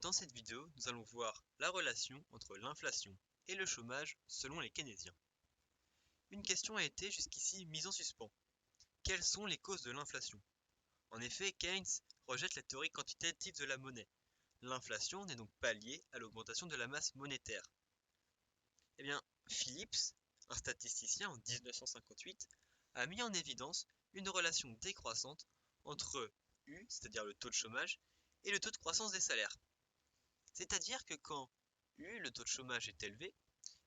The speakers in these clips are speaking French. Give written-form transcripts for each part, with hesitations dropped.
Dans cette vidéo, nous allons voir la relation entre l'inflation et le chômage selon les keynésiens. Une question a été jusqu'ici mise en suspens. Quelles sont les causes de l'inflation? En effet, Keynes rejette la théorie quantitative de la monnaie. L'inflation n'est donc pas liée à l'augmentation de la masse monétaire. Eh bien, Phillips, un statisticien en 1958, a mis en évidence une relation décroissante entre U, c'est-à-dire le taux de chômage, et le taux de croissance des salaires. C'est-à-dire que quand U, le taux de chômage est élevé,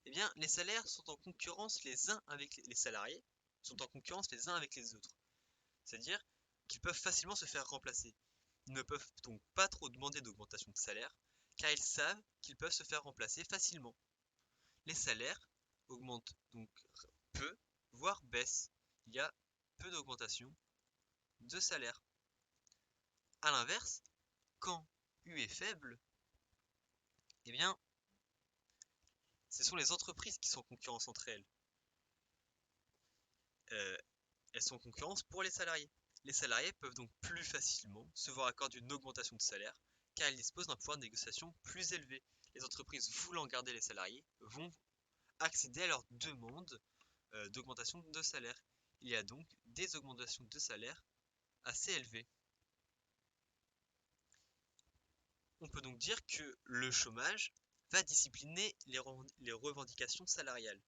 eh bien, les salaires sont en concurrence les uns avec les salariés, sont en concurrence les uns avec les autres. C'est-à-dire qu'ils peuvent facilement se faire remplacer. Ils ne peuvent donc pas trop demander d'augmentation de salaire, car ils savent qu'ils peuvent se faire remplacer facilement. Les salaires augmentent donc peu, voire baissent. Il y a peu d'augmentation de salaire. A l'inverse, quand U est faible, eh bien, ce sont les entreprises qui sont en concurrence entre elles. Elles sont en concurrence pour les salariés. Les salariés peuvent donc plus facilement se voir accorder une augmentation de salaire car ils disposent d'un pouvoir de négociation plus élevé. Les entreprises voulant garder les salariés vont accéder à leur demande d'augmentation de salaire. Il y a donc des augmentations de salaire assez élevées. On peut donc dire que le chômage va discipliner les revendications salariales.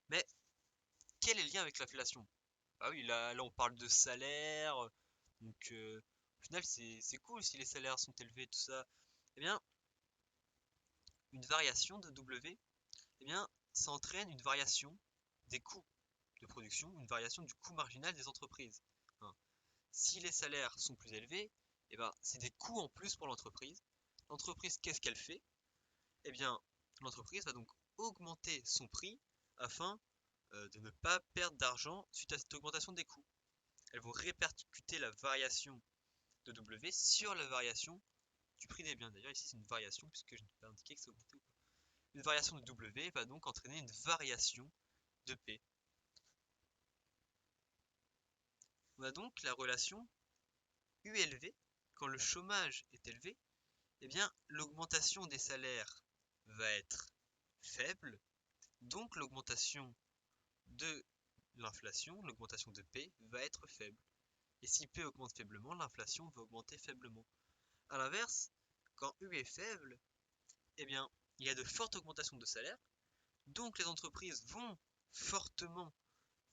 Mais quel est le lien avec l'inflation? Ah oui, là on parle de salaire, donc au final c'est cool si les salaires sont élevés, tout ça. Eh bien, une variation de W, eh bien, ça entraîne une variation des coûts de production, une variation du coût marginal des entreprises. Hein. Si les salaires sont plus élevés, eh ben, c'est des coûts en plus pour l'entreprise. L'entreprise, qu'est-ce qu'elle fait? Eh bien, l'entreprise va donc augmenter son prix afin de ne pas perdre d'argent suite à cette augmentation des coûts. Elles vont répercuter la variation de W sur la variation du prix des biens. D'ailleurs, ici, c'est une variation puisque je n'ai pas indiqué que c'est augmenté ou pas. Une variation de W va donc entraîner une variation de P. On a donc la relation U élevé. Quand le chômage est élevé, eh bien, l'augmentation des salaires va être faible, donc l'augmentation de l'inflation, l'augmentation de P, va être faible. Et si P augmente faiblement, l'inflation va augmenter faiblement. A l'inverse, quand U est faible, eh bien, il y a de fortes augmentations de salaire, donc les entreprises vont fortement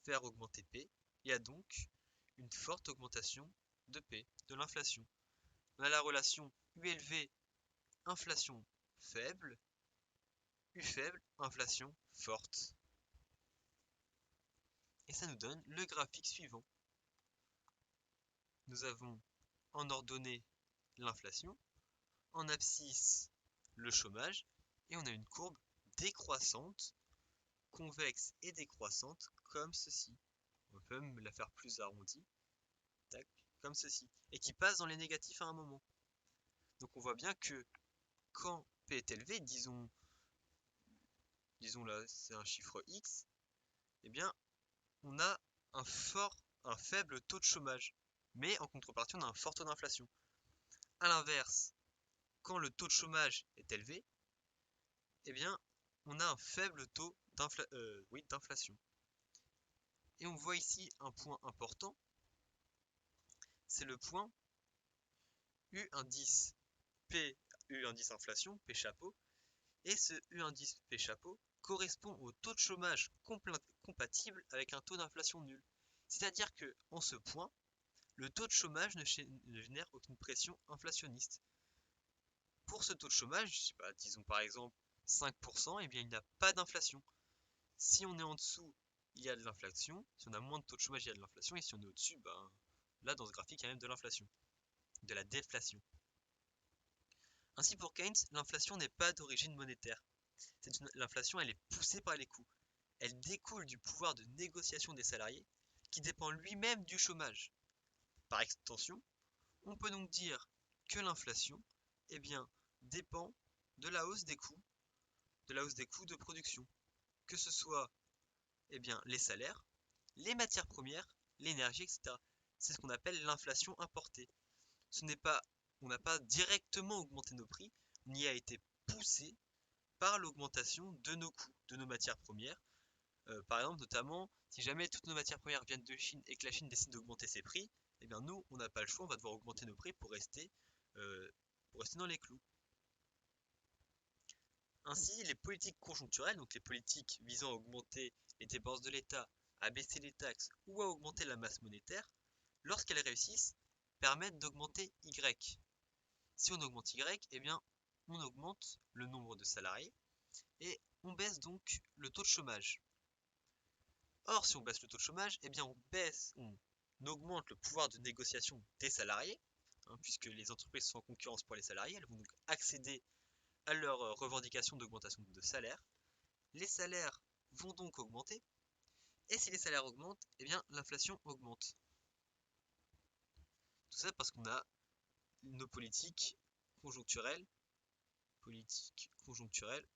faire augmenter P, il y a donc une forte augmentation de P, de l'inflation. On a la relation U élevé, inflation faible, U faible, inflation forte. Et ça nous donne le graphique suivant. Nous avons en ordonnée l'inflation, en abscisse le chômage, et on a une courbe décroissante, convexe et décroissante, comme ceci. On peut même la faire plus arrondie, tac, comme ceci, et qui passe dans les négatifs à un moment. Donc on voit bien que quand P est élevé, disons là c'est un chiffre X, eh bien on a un faible taux de chômage, mais en contrepartie on a un fort taux d'inflation. A l'inverse, quand le taux de chômage est élevé, eh bien on a un faible taux d'inflation. Et on voit ici un point important, c'est le point U indice P, U indice inflation, P chapeau, et ce U indice P chapeau correspond au taux de chômage compatible avec un taux d'inflation nul. C'est-à-dire que en ce point, le taux de chômage ne génère aucune pression inflationniste. Pour ce taux de chômage, je sais pas, disons par exemple 5%, eh bien il n'y a pas d'inflation. Si on est en dessous, il y a de l'inflation. Si on a moins de taux de chômage, il y a de l'inflation. Et si on est au-dessus, ben, là dans ce graphique, il y a même de l'inflation, de la déflation. Ainsi pour Keynes, l'inflation n'est pas d'origine monétaire. L'inflation, elle est poussée par les coûts. Elle découle du pouvoir de négociation des salariés qui dépend lui-même du chômage. Par extension, on peut donc dire que l'inflation, eh bien, dépend de la hausse des coûts, de production, que ce soit eh bien, les salaires, les matières premières, l'énergie, etc. C'est ce qu'on appelle l'inflation importée. On n'a pas directement augmenté nos prix, n'y a été poussé par l'augmentation de nos coûts, de nos matières premières. Par exemple, notamment, si jamais toutes nos matières premières viennent de Chine et que la Chine décide d'augmenter ses prix, eh bien nous, on n'a pas le choix, on va devoir augmenter nos prix pour rester dans les clous. Ainsi, les politiques conjoncturelles, donc les politiques visant à augmenter les dépenses de l'État, à baisser les taxes ou à augmenter la masse monétaire, lorsqu'elles réussissent, permettent d'augmenter Y. Si on augmente Y, eh bien, on augmente le nombre de salariés et on baisse donc le taux de chômage. Or, si on baisse le taux de chômage, eh bien, on augmente le pouvoir de négociation des salariés, puisque les entreprises sont en concurrence pour les salariés, elles vont donc accéder à leurs revendications d'augmentation de salaire. Les salaires vont donc augmenter, et si les salaires augmentent, eh bien, l'inflation augmente. Tout ça parce qu'on a nos politiques conjoncturelles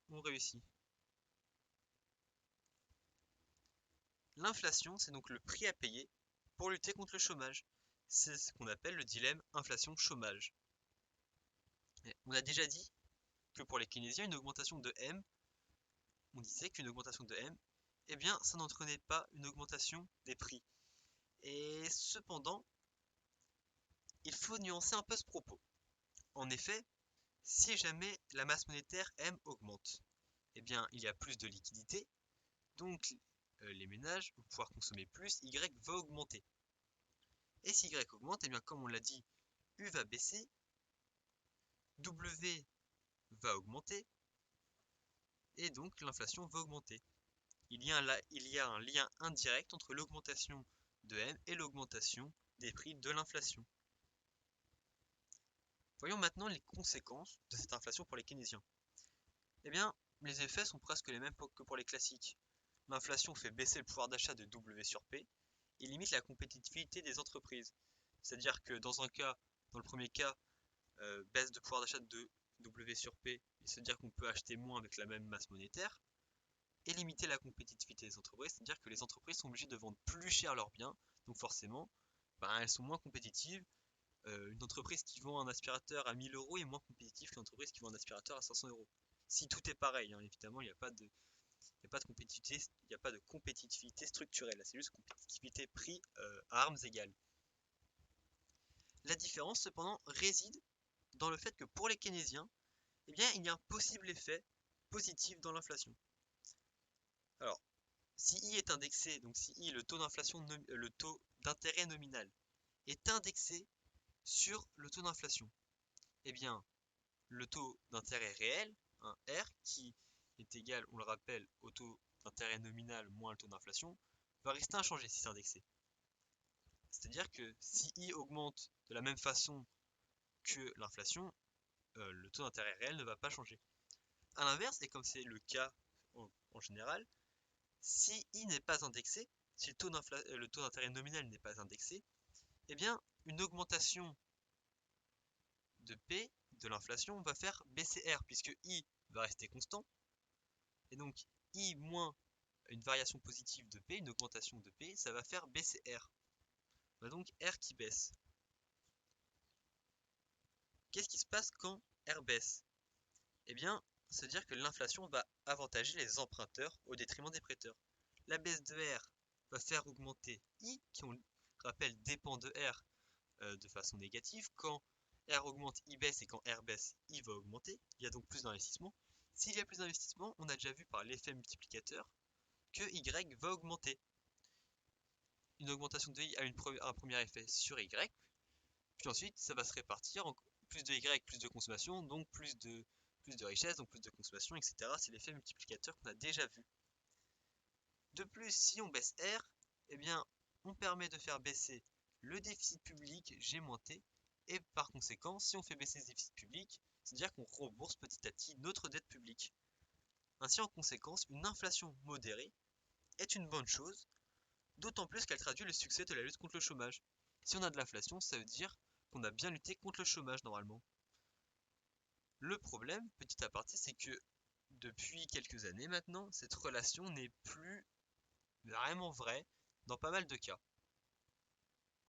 ont réussi. L'inflation, c'est donc le prix à payer pour lutter contre le chômage. C'est ce qu'on appelle le dilemme inflation-chômage. On a déjà dit que pour les keynésiens, une augmentation de M, on disait qu'une augmentation de M, eh bien, ça n'entraînait pas une augmentation des prix. Et cependant, il faut nuancer un peu ce propos. En effet, si jamais la masse monétaire M augmente, eh bien, il y a plus de liquidité, donc les ménages vont pouvoir consommer plus, Y va augmenter. Et si Y augmente, eh bien, comme on l'a dit, U va baisser, W va augmenter, et donc l'inflation va augmenter. Il y a un lien indirect entre l'augmentation de M et l'augmentation des prix de l'inflation. Voyons maintenant les conséquences de cette inflation pour les keynésiens. Eh bien, les effets sont presque les mêmes que pour les classiques. L'inflation fait baisser le pouvoir d'achat de W sur P et limite la compétitivité des entreprises. C'est-à-dire que dans le premier cas, baisse de pouvoir d'achat de W sur P, c'est-à-dire qu'on peut acheter moins avec la même masse monétaire, et limiter la compétitivité des entreprises, c'est-à-dire que les entreprises sont obligées de vendre plus cher leurs biens, donc forcément, elles sont moins compétitives. Une entreprise qui vend un aspirateur à 1000 euros est moins compétitive qu'une entreprise qui vend un aspirateur à 500 euros. Si tout est pareil, évidemment, il n'y a pas de compétitivité structurelle, c'est juste compétitivité prix à armes égales. La différence cependant réside dans le fait que pour les keynésiens, eh bien, il y a un possible effet positif dans l'inflation. Alors, si I est indexé, donc si I, le taux d'intérêt nominal, est indexé sur le taux d'inflation, eh bien, le taux d'intérêt réel, R, qui est égal, on le rappelle, au taux d'intérêt nominal moins le taux d'inflation, va rester inchangé si c'est indexé. C'est-à-dire que si I augmente de la même façon que l'inflation, le taux d'intérêt réel ne va pas changer. A l'inverse, et comme c'est le cas en général, si I n'est pas indexé, si le taux d'intérêt nominal n'est pas indexé, eh bien, une augmentation de P, de l'inflation, va faire baisser R, puisque I va rester constant, et donc I moins une variation positive de P, une augmentation de P, ça va faire baisser R. On a donc R qui baisse. Qu'est-ce qui se passe quand R baisse? Eh bien, c'est-à-dire que l'inflation va avantager les emprunteurs au détriment des prêteurs. La baisse de R va faire augmenter I, qui on rappelle dépend de R de façon négative. Quand R augmente, I baisse, et quand R baisse, I va augmenter. Il y a donc plus d'investissement. S'il y a plus d'investissement, on a déjà vu par l'effet multiplicateur que Y va augmenter. Une augmentation de I a un premier effet sur Y, puis ensuite ça va se répartir en plus de Y, plus de consommation, donc plus de richesse, donc plus de consommation, etc. C'est l'effet multiplicateur qu'on a déjà vu. De plus, si on baisse R, eh bien, on permet de faire baisser le déficit public G-T, et par conséquent, si on fait baisser ce déficit public, c'est-à-dire qu'on rembourse petit à petit notre dette publique. Ainsi, en conséquence, une inflation modérée est une bonne chose, d'autant plus qu'elle traduit le succès de la lutte contre le chômage. Si on a de l'inflation, ça veut dire qu'on a bien lutté contre le chômage normalement. Le problème, petit aparté, c'est que depuis quelques années maintenant, cette relation n'est plus vraiment vraie dans pas mal de cas.